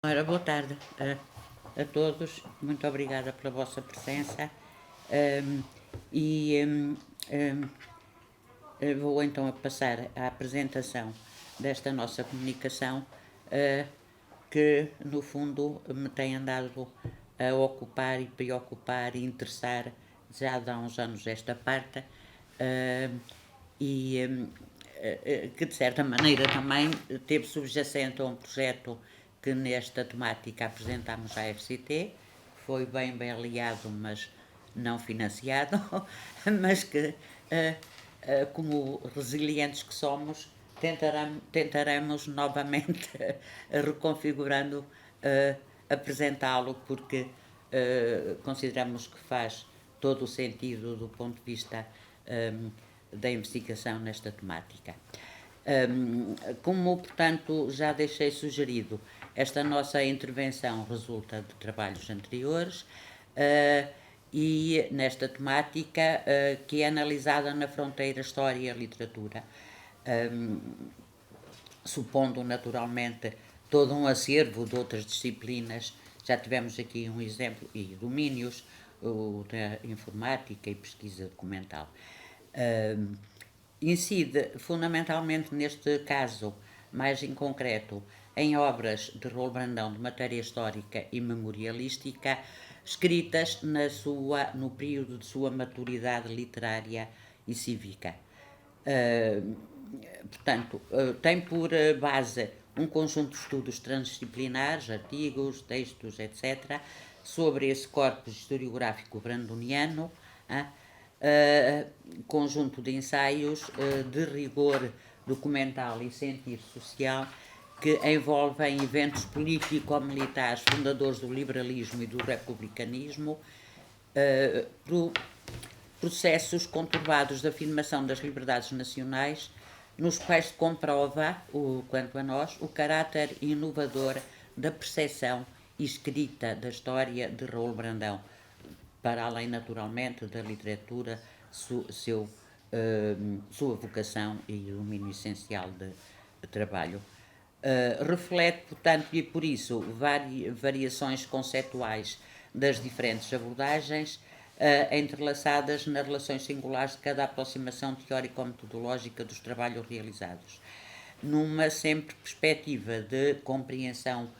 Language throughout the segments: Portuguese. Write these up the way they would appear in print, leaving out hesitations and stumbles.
Ora, boa tarde a todos, muito obrigada pela vossa presença. Um, e Vou então a passar à apresentação desta nossa comunicação, que no fundo me tem andado a ocupar e preocupar e interessar já há uns anos esta parte, que de certa maneira também teve subjacente a um projeto que nesta temática apresentámos à FCT, foi bem aliado, mas não financiado, mas que, como resilientes que somos, tentaremos novamente, reconfigurando, apresentá-lo, porque consideramos que faz todo o sentido do ponto de vista da investigação nesta temática. Como, portanto, já deixei sugerido, esta nossa intervenção resulta de trabalhos anteriores e nesta temática que é analisada na fronteira história-literatura, supondo naturalmente todo um acervo de outras disciplinas. Já tivemos aqui um exemplo, e domínios, o da informática e pesquisa documental. Incide fundamentalmente neste caso, mais em concreto, em obras de Raul Brandão de matéria histórica e memorialística, escritas no período de sua maturidade literária e cívica. Portanto, tem por base um conjunto de estudos transdisciplinares, artigos, textos, etc., sobre esse corpus historiográfico brandoniano, conjunto de ensaios de rigor documental e sentido social que envolvem eventos político-militares fundadores do liberalismo e do republicanismo, processos conturbados de afirmação das liberdades nacionais, nos quais se comprova, quanto a nós, o caráter inovador da percepção escrita da história de Raul Brandão, para além, naturalmente, da literatura, sua vocação e domínio essencial de trabalho. Reflete, portanto, e por isso, variações conceituais das diferentes abordagens, entrelaçadas nas relações singulares de cada aproximação teórico-metodológica dos trabalhos realizados, numa sempre perspectiva de compreensão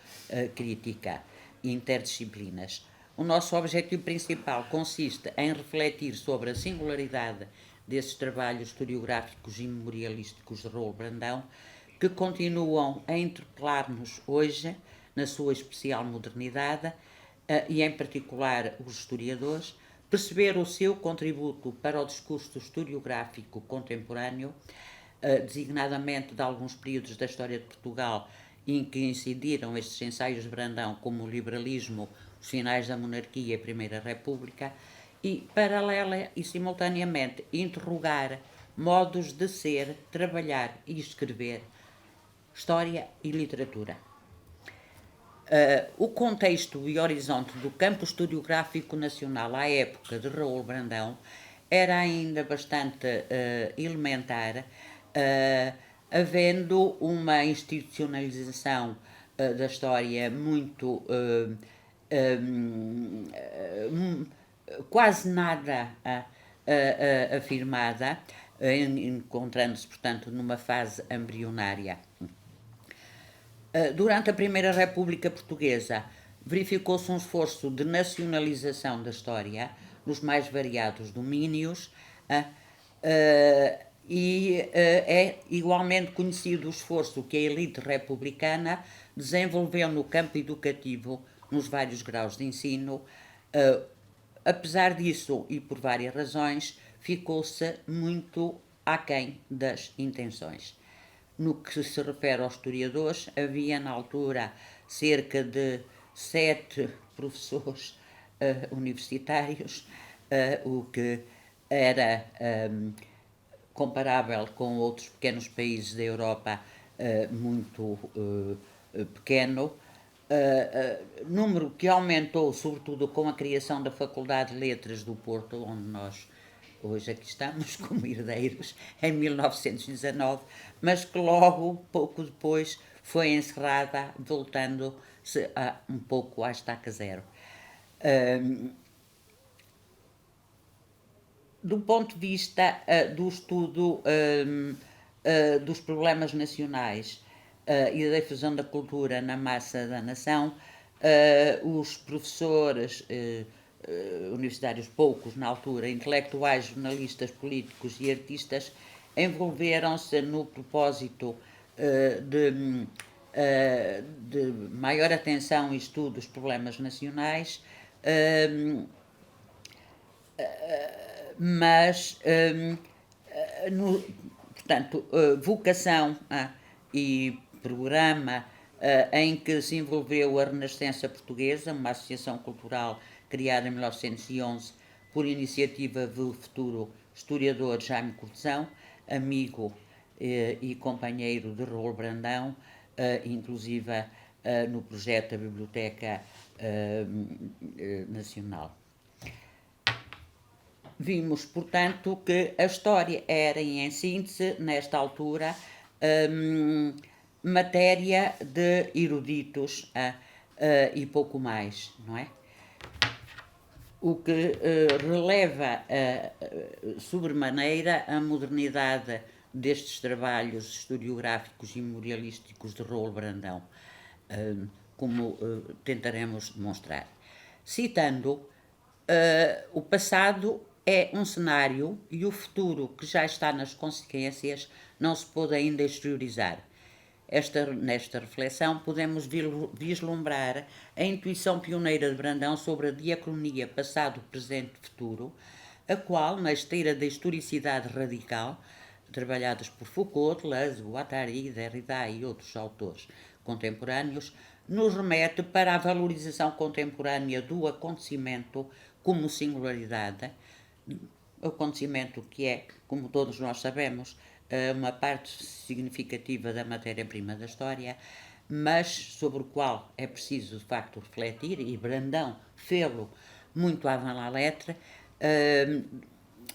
crítica interdisciplinas. O nosso objetivo principal consiste em refletir sobre a singularidade desses trabalhos historiográficos e memorialísticos de Raul Brandão, que continuam a interpelar-nos hoje, na sua especial modernidade, e em particular os historiadores, perceber o seu contributo para o discurso historiográfico contemporâneo, designadamente de alguns períodos da história de Portugal em que incidiram estes ensaios de Brandão, como o liberalismo, os finais da monarquia e a Primeira República, e, paralela e simultaneamente, interrogar modos de ser, trabalhar e escrever história e literatura. O contexto e horizonte do campo historiográfico nacional à época de Raul Brandão era ainda bastante elementar, havendo uma institucionalização da história muito quase nada afirmada, encontrando-se, portanto, numa fase embrionária. Durante a Primeira República Portuguesa, verificou-se um esforço de nacionalização da história nos mais variados domínios, e é igualmente conhecido o esforço que a elite republicana desenvolveu no campo educativo, nos vários graus de ensino. Apesar disso, e por várias razões, ficou-se muito aquém das intenções. No que se refere aos historiadores, havia na altura cerca de 7 professores universitários, o que era comparável com outros pequenos países da Europa, muito pequeno. Número que aumentou, sobretudo, com a criação da Faculdade de Letras do Porto, onde nós hoje aqui estamos como herdeiros, em 1919, mas que logo, pouco depois, foi encerrada, voltando um pouco à estaca zero. Do ponto de vista do estudo dos problemas nacionais e da difusão da cultura na massa da nação, os professores universitários, poucos na altura, intelectuais, jornalistas, políticos e artistas, envolveram-se no propósito de maior atenção e estudo dos problemas nacionais, mas, portanto, vocação e programa em que se envolveu a Renascença Portuguesa, uma associação cultural criada em 1911 por iniciativa do futuro historiador Jaime Cortesão, amigo e companheiro de Raul Brandão, inclusive no projeto da Biblioteca Nacional. Vimos, portanto, que a história era, em síntese, nesta altura, matéria de eruditos e pouco mais, não é? O que releva sobremaneira a modernidade destes trabalhos historiográficos e memorialísticos de Raul Brandão, como tentaremos demonstrar. Citando, o passado é um cenário e o futuro, que já está nas consequências, não se pôde ainda exteriorizar. Nesta reflexão podemos vislumbrar a intuição pioneira de Brandão sobre a diacronia passado, presente e futuro, a qual, na esteira da historicidade radical, trabalhadas por Foucault, Deleuze, Guattari, Derrida e outros autores contemporâneos, nos remete para a valorização contemporânea do acontecimento como singularidade, o acontecimento que é, como todos nós sabemos, uma parte significativa da matéria-prima da história, mas sobre o qual é preciso, de facto, refletir, e Brandão fê-lo muito avant la lettre,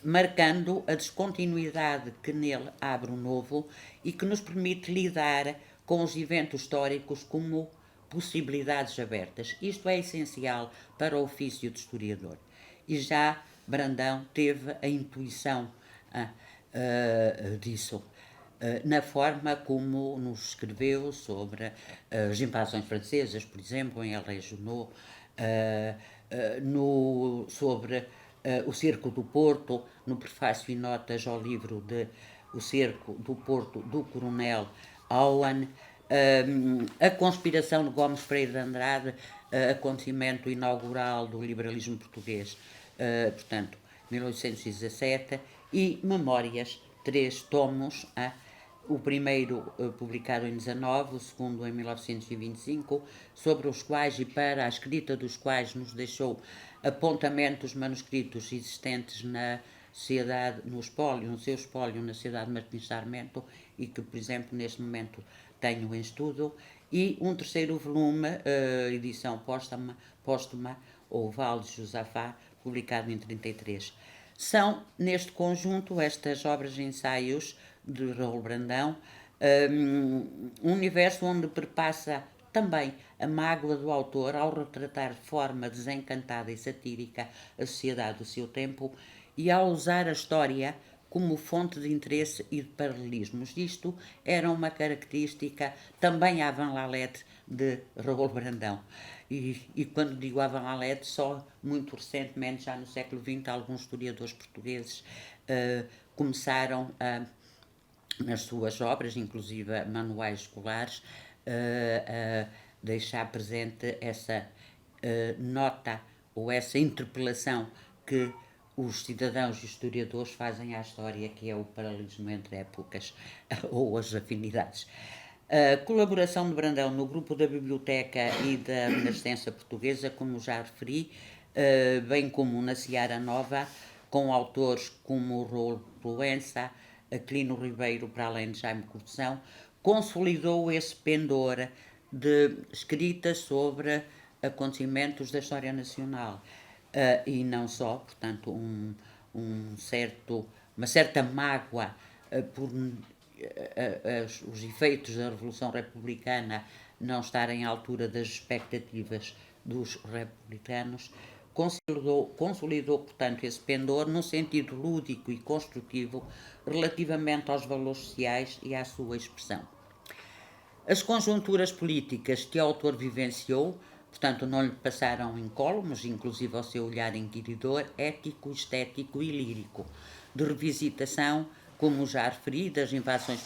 marcando a descontinuidade que nele abre o novo e que nos permite lidar com os eventos históricos como possibilidades abertas. Isto é essencial para o ofício de historiador. E já Brandão teve a intuição disso, na forma como nos escreveu sobre as invasões francesas, por exemplo, em Alé Junot, sobre o Cerco do Porto, no prefácio e notas ao livro de O Cerco do Porto, do Coronel Owen, a conspiração de Gomes Freire de Andrade, acontecimento inaugural do liberalismo português, portanto, 1817, e Memórias, 3 tomos, o primeiro publicado em 19, o segundo em 1925, sobre os quais e para a escrita dos quais nos deixou apontamentos manuscritos existentes na sociedade, no seu espólio na Sociedade Martins Sarmento, e que, por exemplo, neste momento tenho em estudo, e um terceiro volume, edição póstuma, ou Val de Josafá, publicado em 33. São, neste conjunto, estas obras de ensaios de Raul Brandão, um universo onde perpassa também a mágoa do autor ao retratar de forma desencantada e satírica a sociedade do seu tempo e ao usar a história como fonte de interesse e de paralelismos. Isto era uma característica também avant la lettre de Raul Brandão. E quando digo avant la lettre, só muito recentemente, já no século XX, alguns historiadores portugueses começaram nas suas obras, inclusive manuais escolares, a deixar presente essa nota ou essa interpelação que os cidadãos e historiadores fazem à história, que é o paralelismo entre épocas ou as afinidades. A colaboração de Brandão no grupo da Biblioteca e da Renascença Portuguesa, como já referi, bem como na Seara Nova, com autores como Raul Proença, Aquilino Ribeiro, para além de Jaime Cortesão, consolidou esse pendor de escritas sobre acontecimentos da história nacional. E não só, portanto, uma certa mágoa por os efeitos da Revolução Republicana não estarem à altura das expectativas dos republicanos, consolidou, portanto, esse pendor num sentido lúdico e construtivo relativamente aos valores sociais e à sua expressão. As conjunturas políticas que o autor vivenciou, portanto, não lhe passaram incólumes, inclusive ao seu olhar inquiridor, ético, estético e lírico, de revisitação, como já referi, das invasões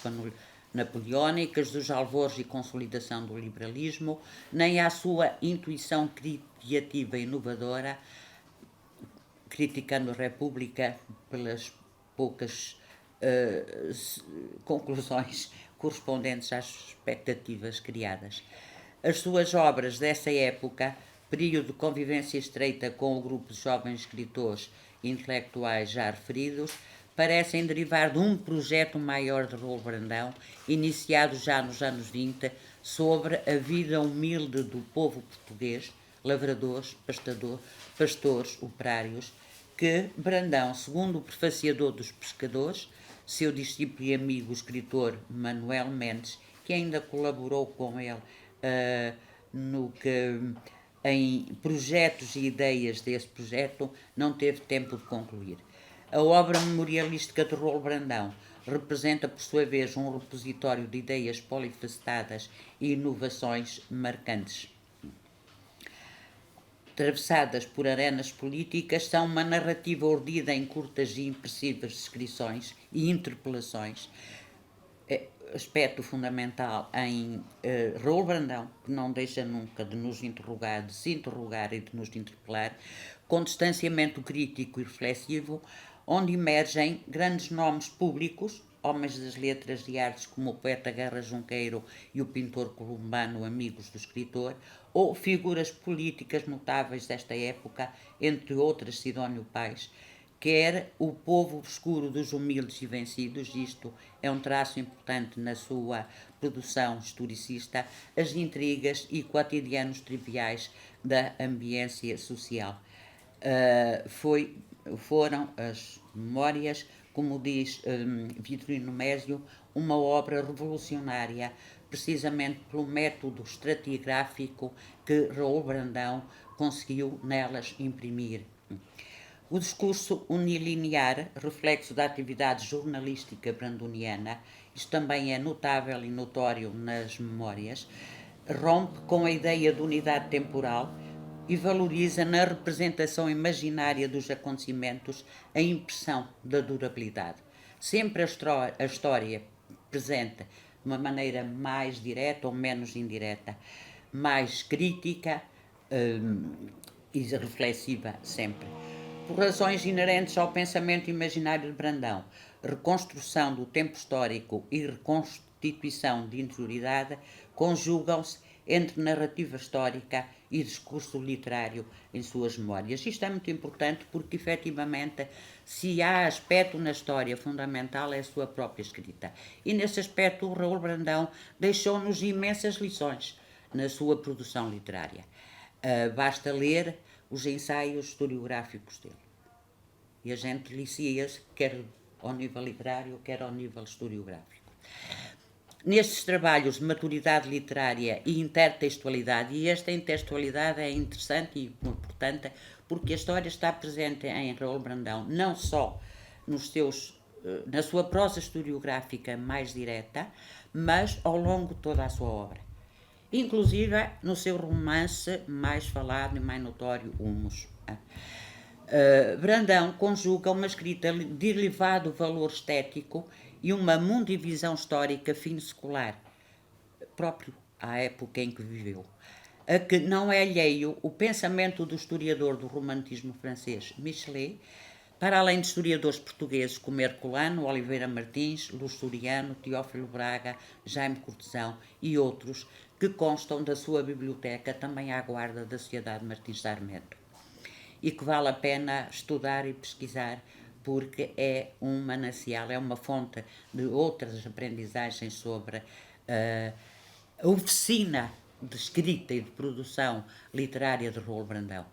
napoleónicas, dos alvores e consolidação do liberalismo, nem à sua intuição criativa e inovadora, criticando a República pelas poucas conclusões correspondentes às expectativas criadas. As suas obras dessa época, período de convivência estreita com o grupo de jovens escritores intelectuais já referidos, parecem derivar de um projeto maior de Raul Brandão, iniciado já nos anos 20, sobre a vida humilde do povo português, lavradores, pastores, operários, que Brandão, segundo o prefaciador dos Pescadores, seu discípulo e amigo, o escritor Manuel Mendes, que ainda colaborou com ele em projetos e ideias desse projeto, não teve tempo de concluir. A obra memorialística de Raul Brandão representa, por sua vez, um repositório de ideias polifacetadas e inovações marcantes. Atravessadas por arenas políticas, são uma narrativa ordida em curtas e impressivas descrições e interpelações, aspecto fundamental em Raul Brandão, que não deixa nunca de nos interrogar, de se interrogar e de nos interpelar, com distanciamento crítico e reflexivo, onde emergem grandes nomes públicos, homens das letras e artes como o poeta Guerra Junqueiro e o pintor columbano, amigos do escritor, ou figuras políticas notáveis desta época, entre outras Sidónio Pais, quer o povo obscuro dos humildes e vencidos, isto é um traço importante na sua produção historicista, as intrigas e cotidianos triviais da ambiência social. Foram as memórias, como diz Vitorino Mésio, uma obra revolucionária, precisamente pelo método estratigráfico que Raul Brandão conseguiu nelas imprimir. O discurso unilinear, reflexo da atividade jornalística brandoniana, isto também é notável e notório nas memórias, rompe com a ideia de unidade temporal e valoriza na representação imaginária dos acontecimentos a impressão da durabilidade. Sempre a história presente de uma maneira mais direta ou menos indireta, mais crítica e reflexiva sempre. Por razões inerentes ao pensamento imaginário de Brandão, reconstrução do tempo histórico e reconstituição de interioridade conjugam-se entre narrativa histórica e discurso literário em suas memórias. Isto é muito importante porque, efetivamente, se há aspecto na história fundamental é a sua própria escrita. E, nesse aspecto, o Raul Brandão deixou-nos imensas lições na sua produção literária. Basta ler os ensaios historiográficos dele. E a gente delicia-se, quer ao nível literário, quer ao nível historiográfico. Nestes trabalhos de maturidade literária e intertextualidade, e esta intertextualidade é interessante e importante, porque a história está presente em Raul Brandão, não só na sua prosa historiográfica mais direta, mas ao longo de toda a sua obra. Inclusive no seu romance mais falado e mais notório, Humus. Brandão conjuga uma escrita de elevado valor estético e uma mundivisão histórica fino-secular, próprio à época em que viveu, a que não é alheio o pensamento do historiador do romantismo francês Michelet, para além de historiadores portugueses como Herculano, Oliveira Martins, Luz Soriano, Teófilo Braga, Jaime Cortesão e outros que constam da sua biblioteca, também à guarda da Sociedade Martins Sarmento, e que vale a pena estudar e pesquisar, porque é um manancial, é uma fonte de outras aprendizagens sobre a oficina de escrita e de produção literária de Raul Brandão.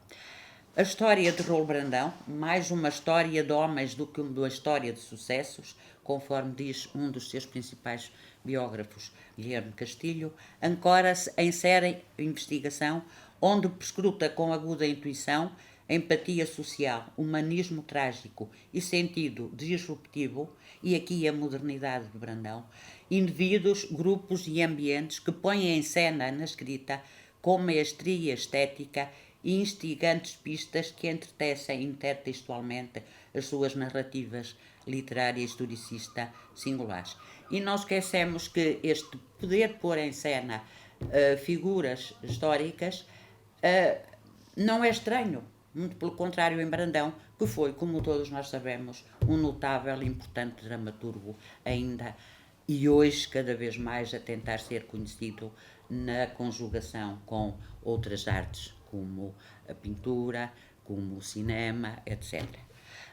A história de Raul Brandão, mais uma história de homens do que uma história de sucessos, conforme diz um dos seus principais biógrafos Guilherme Castilho, ancora-se em séria investigação, onde perscruta com aguda intuição, empatia social, humanismo trágico e sentido disruptivo, e aqui a modernidade de Brandão, indivíduos, grupos e ambientes que põem em cena na escrita com maestria estética e instigantes pistas que entretecem intertextualmente as suas narrativas literárias historicista singulares. E não esquecemos que este poder pôr em cena figuras históricas não é estranho, muito pelo contrário, em Brandão, que foi, como todos nós sabemos, um notável e importante dramaturgo ainda, e hoje cada vez mais a tentar ser conhecido na conjugação com outras artes, como a pintura, como o cinema, etc.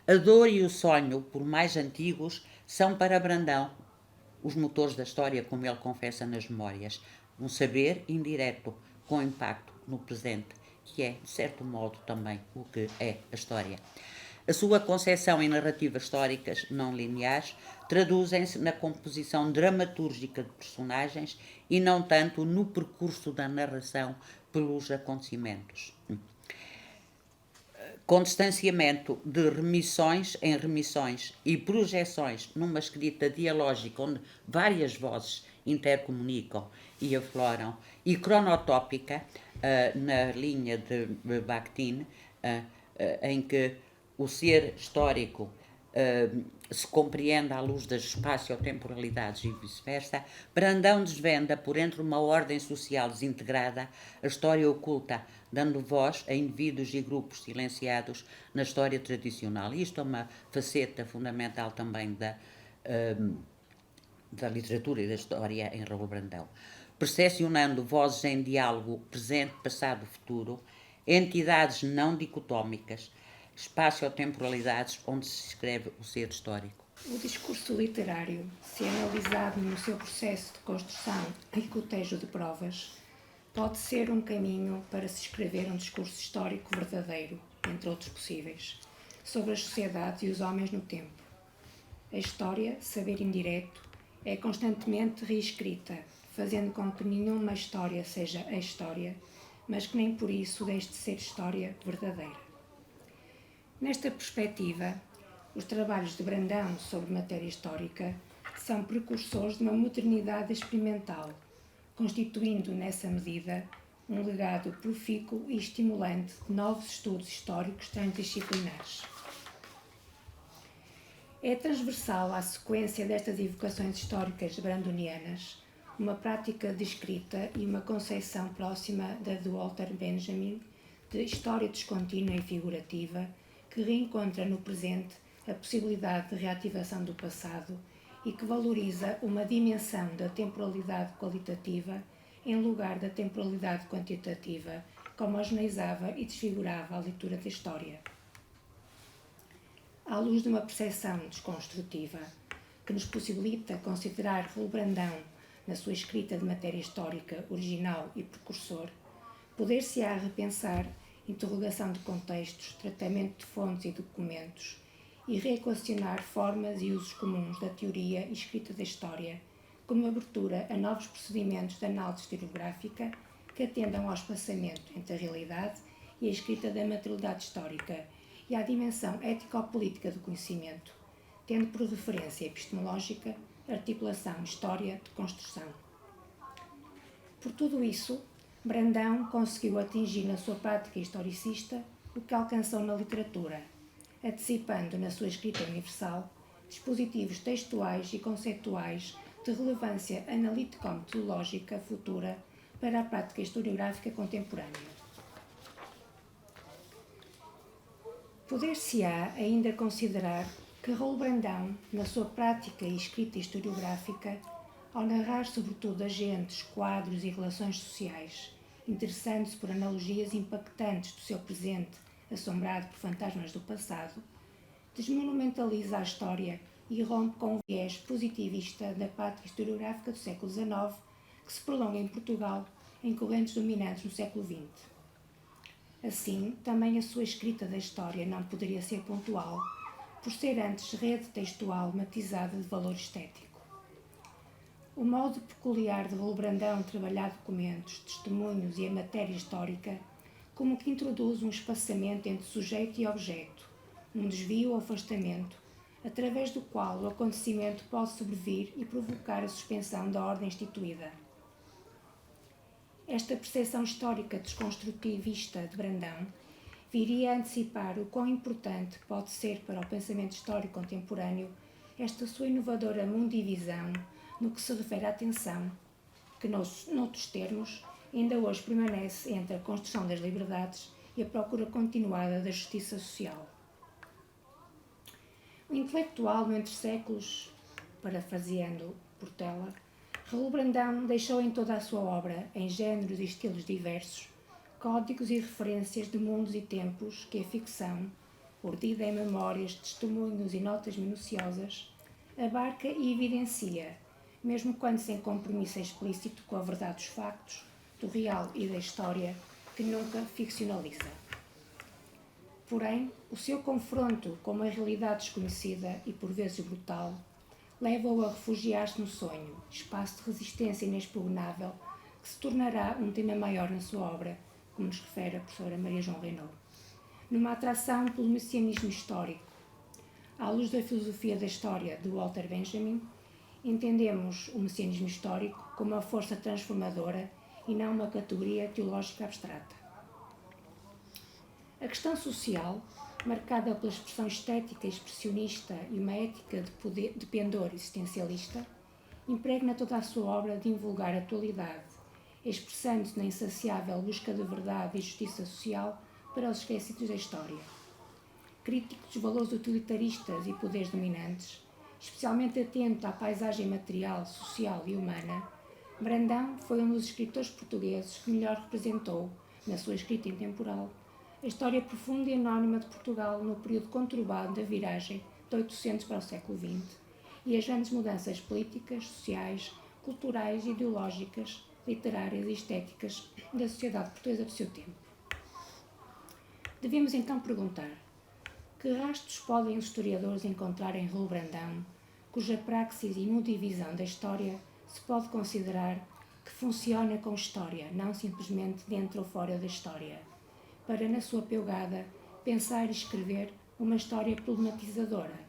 A dor e o sonho, por mais antigos, são para Brandão os motores da história, como ele confessa nas memórias, um saber indireto, com impacto no presente, que é, de certo modo, também o que é a história. A sua concepção em narrativas históricas não lineares traduzem-se na composição dramatúrgica de personagens e não tanto no percurso da narração pelos acontecimentos. Com distanciamento de remissões em remissões e projeções numa escrita dialógica onde várias vozes intercomunicam e afloram, e cronotópica, na linha de Bakhtin, em que o ser histórico se compreende à luz das espaço-temporalidades e vice-versa, Brandão desvenda, por entre uma ordem social desintegrada, a história oculta, dando voz a indivíduos e grupos silenciados na história tradicional. Isto é uma faceta fundamental também da literatura e da história em Raul Brandão. Percepcionando vozes em diálogo presente, passado, futuro, entidades não dicotómicas, espaço-temporalidades onde se escreve o ser histórico. O discurso literário, se analisado no seu processo de construção e cotejo de provas, pode ser um caminho para se escrever um discurso histórico verdadeiro, entre outros possíveis, sobre as sociedades e os homens no tempo. A história, saber indireto, é constantemente reescrita, fazendo com que nenhuma história seja a história, mas que nem por isso deixe de ser história verdadeira. Nesta perspectiva, os trabalhos de Brandão sobre matéria histórica são precursores de uma modernidade experimental, constituindo, nessa medida, um legado profícuo e estimulante de novos estudos históricos transdisciplinares. É transversal à sequência destas evocações históricas brandonianas uma prática de escrita e uma concepção próxima da de Walter Benjamin de história descontínua e figurativa, que reencontra no presente a possibilidade de reativação do passado e que valoriza uma dimensão da temporalidade qualitativa em lugar da temporalidade quantitativa, que homogeneizava e desfigurava a leitura da história. À luz de uma percepção desconstrutiva, que nos possibilita considerar Raul Brandão na sua escrita de matéria histórica original e precursor, poder-se-á repensar interrogação de contextos, tratamento de fontes e documentos e reequacionar formas e usos comuns da teoria e escrita da história, como abertura a novos procedimentos de análise historiográfica que atendam ao espaçamento entre a realidade e a escrita da materialidade histórica e à dimensão ético-política do conhecimento, tendo por referência epistemológica a articulação história de construção. Por tudo isso, Brandão conseguiu atingir na sua prática historicista o que alcançou na literatura, antecipando na sua escrita universal dispositivos textuais e conceituais de relevância analítico-metodológica futura para a prática historiográfica contemporânea. Poder-se-á ainda considerar que Raul Brandão, na sua prática e escrita historiográfica, ao narrar sobretudo agentes, quadros e relações sociais, interessando-se por analogias impactantes do seu presente, assombrado por fantasmas do passado, desmonumentaliza a história e rompe com o viés positivista da prática historiográfica do século XIX, que se prolonga em Portugal em correntes dominantes no século XX. Assim, também a sua escrita da história não poderia ser pontual, por ser antes rede textual matizada de valor estético. O modo peculiar de Raul Brandão trabalhar documentos, testemunhos e a matéria histórica, como que introduz um espaçamento entre sujeito e objeto, um desvio ou afastamento, através do qual o acontecimento pode sobrevir e provocar a suspensão da ordem instituída. Esta percepção histórica desconstrutivista de Brandão viria a antecipar o quão importante pode ser para o pensamento histórico contemporâneo esta sua inovadora mundivisão no que se refere à tensão, que, noutros termos, ainda hoje permanece entre a construção das liberdades e a procura continuada da justiça social. O intelectual no Entre Séculos, parafraseando Portela, Raul Brandão deixou em toda a sua obra, em géneros e estilos diversos, códigos e referências de mundos e tempos que a ficção, urdida em memórias, testemunhos e notas minuciosas, abarca e evidencia, mesmo quando sem compromisso explícito com a verdade dos factos, do real e da história, que nunca ficcionaliza. Porém, o seu confronto com uma realidade desconhecida e por vezes brutal leva-o a refugiar-se no sonho, espaço de resistência inexpugnável que se tornará um tema maior na sua obra, como nos refere a professora Maria João Renaud, numa atração pelo messianismo histórico. À luz da filosofia da história de Walter Benjamin, entendemos o messianismo histórico como uma força transformadora e não uma categoria teológica abstrata. A questão social, marcada pela expressão estética expressionista e uma ética de pendor existencialista, impregna toda a sua obra de invulgar atualidade, expressando-se na insaciável busca de verdade e justiça social para os esquecidos da história. Crítico dos valores utilitaristas e poderes dominantes, especialmente atento à paisagem material, social e humana, Brandão foi um dos escritores portugueses que melhor representou, na sua escrita intemporal, a história profunda e anónima de Portugal no período conturbado da viragem de 800 para o século XX e as grandes mudanças políticas, sociais, culturais, ideológicas, literárias e estéticas da sociedade portuguesa do seu tempo. Devemos então perguntar: que rastros podem os historiadores encontrar em Raul Brandão, cuja praxis e mundivisão da história se pode considerar que funciona com história, não simplesmente dentro ou fora da história, para, na sua pegada, pensar e escrever uma história problematizadora?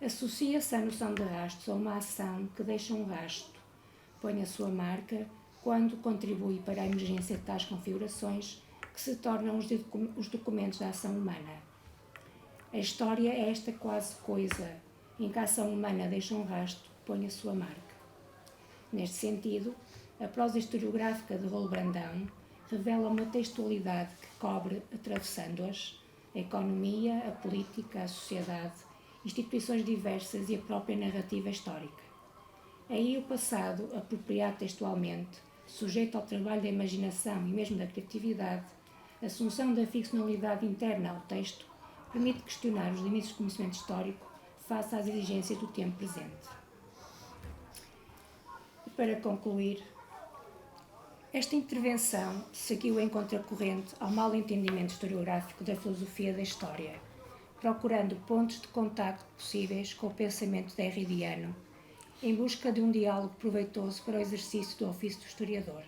Associa-se a noção de rastros a uma ação que deixa um rasto, põe a sua marca quando contribui para a emergência de tais configurações que se tornam os documentos da ação humana. A história é esta quase coisa em que a ação humana deixa um rastro, põe a sua marca. Neste sentido, a prosa historiográfica de Raul Brandão revela uma textualidade que cobre, atravessando-as, a economia, a política, a sociedade, instituições diversas e a própria narrativa histórica. Aí o passado, apropriado textualmente, sujeito ao trabalho da imaginação e mesmo da criatividade, a assunção da ficcionalidade interna ao texto, permite questionar os limites do conhecimento histórico face às exigências do tempo presente. E para concluir, esta intervenção seguiu em contracorrente ao mau entendimento historiográfico da filosofia da história, procurando pontos de contacto possíveis com o pensamento derridiano, em busca de um diálogo proveitoso para o exercício do ofício do historiador.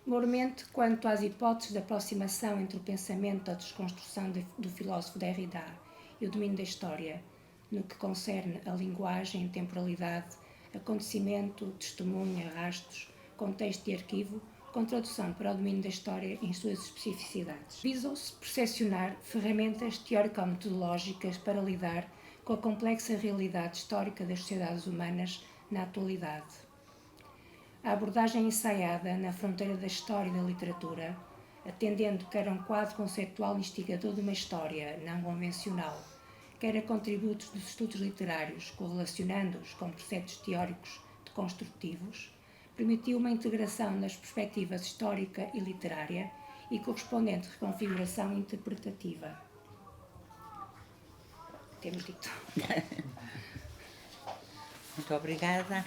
Mormente quanto às hipóteses de aproximação entre o pensamento da desconstrução do filósofo Derrida e o domínio da história, no que concerne a linguagem, temporalidade, acontecimento, testemunha, rastros, contexto e arquivo, com tradução para o domínio da história em suas especificidades. Visou-se percepcionar ferramentas teórico-metodológicas para lidar com a complexa realidade histórica das sociedades humanas na atualidade. A abordagem ensaiada na fronteira da história e da literatura, atendendo quer a um quadro conceptual instigador de uma história não convencional, quer a contributos dos estudos literários, correlacionando-os com preceitos teóricos deconstrutivos, permitiu uma integração das perspectivas histórica e literária e correspondente reconfiguração interpretativa. Temos dito. Muito obrigada.